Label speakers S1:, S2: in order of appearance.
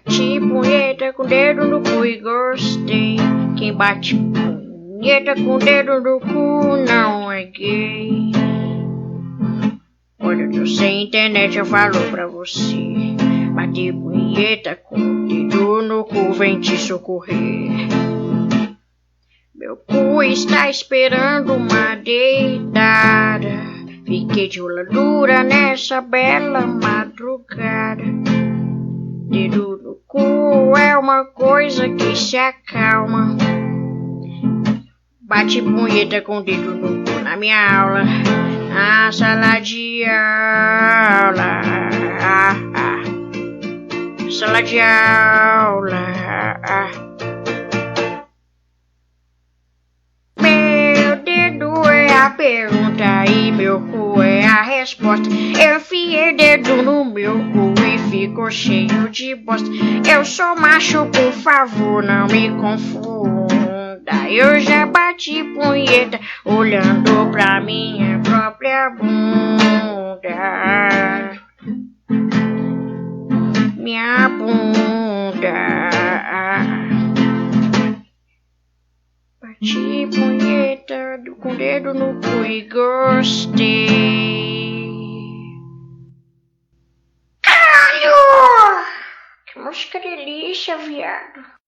S1: Bati punheta com o dedo no cu e gostei. Quem bate punheta com o dedo no cu não é gay. Olha, eu tô sem internet, eu falo pra você. Bati punheta com o dedo no cu, vem te socorrer. Meu cu está esperando uma deitada. Fiquei de roladura nessa bela madrugada. Dedo no cu é uma coisa que se acalma. Bate punheta com o dedo no cu na minha aula, na sala de aula, sala de aula. Meu dedo é a pergunta e meu cu é a resposta. Eu enfiei dedo no meu cu e ficou cheio de bosta. Eu sou macho, por favor, não me confunda. Eu já bati punheta olhando pra minha própria bunda. Minha bunda. Bati punheta com o dedo no cu e gostei. Caralho! Que música delícia, viado.